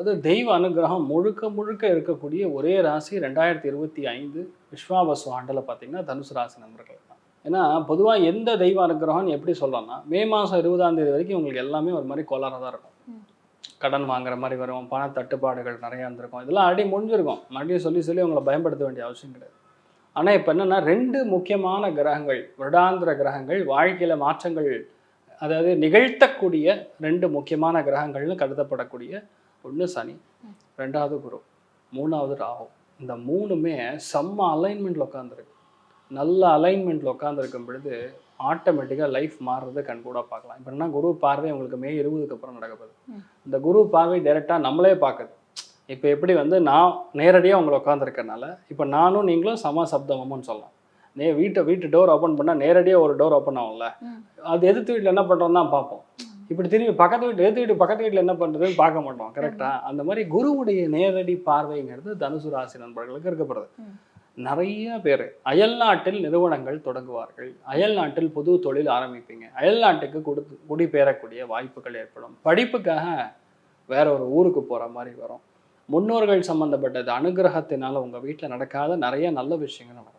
அதாவது தெய்வ அனுகிரகம் முழுக்க முழுக்க இருக்கக்கூடிய ஒரே ராசி 2025 விஸ்வாவசு ஆண்டில் பார்த்தீங்கன்னா தனுசு ராசி நண்பர்கள் தான். ஏன்னா பொதுவாக எந்த தெய்வ அனுகிரகம்னு எப்படி சொல்கிறோன்னா மே மாதம் 20ஆம் தேதி வரைக்கும் உங்களுக்கு எல்லாமே ஒரு மாதிரி கோளாறாக தான் இருக்கும். கடன் வாங்குற மாதிரி வரும், பண தட்டுப்பாடுகள் நிறையா இருந்திருக்கும், இதெல்லாம் ஆல்ரெடி முடிஞ்சிருக்கும். மறுபடியும் சொல்லி சொல்லி உங்களை பயன்படுத்த வேண்டிய அவசியம் கிடையாது. ஆனால் இப்போ என்னென்னா 2 முக்கியமான கிரகங்கள், வருடாந்திர கிரகங்கள், வாழ்க்கையில் மாற்றங்கள் அதாவது நிகழ்த்தக்கூடிய 2 முக்கியமான கிரகங்கள்னு கருதப்படக்கூடிய ஒன்று சனி, 2வது குரு, 3வது ராகு. இந்த 3மே செம்ம அலைன்மெண்ட்டில் உட்காந்துருக்கு. நல்ல அலைன்மெண்ட்டில் உட்காந்துருக்கும் பொழுது ஆட்டோமேட்டிக்காக லைஃப் மாறுறதை கண்கூட பார்க்கலாம். இப்போ என்ன குரு பார்வை உங்களுக்கு மே 20க்கு அப்புறம் நடக்குது. இந்த குரு பார்வை டைரெக்டாக நம்மளே பார்க்குது. இப்போ எப்படி வந்து நான் நேரடியாக உங்களை உட்காந்துருக்கனால இப்போ நானும் நீங்களும் சம சப்தமம்னு சொல்லலாம். வீட்டு டோர் ஓப்பன் பண்ணால் நேரடியாக ஒரு டோர் ஓப்பன் ஆகும்ல, அது எதிர்த்து வீட்டில் என்ன பண்ணுறோன்னு தான் பார்ப்போம். இப்படி திரும்பி பக்கத்து வீட்டில் என்ன பண்ணுறதுன்னு பார்க்க மாட்டோம். கரெக்டாக அந்த மாதிரி குருவுடைய நேரடி பார்வைங்கிறது தனுசு ராசி நண்பர்களுக்கு இருக்கப்படுது. நிறைய பேர் அயல்நாட்டில் நிறுவனங்கள் தொடங்குவார்கள், அயல்நாட்டில் புது தொழில் ஆரம்பிப்பீங்க, அயல்நாட்டுக்கு குடிபெயரக்கூடிய வாய்ப்புகள் ஏற்படும், படிப்புக்காக வேற ஒரு ஊருக்கு போகிற மாதிரி வரும், முன்னோர்கள் சம்மந்தப்பட்டது அனுகிரகத்தினால உங்கள் வீட்டில் நடக்காத நிறைய நல்ல விஷயங்கள் நடக்கும்.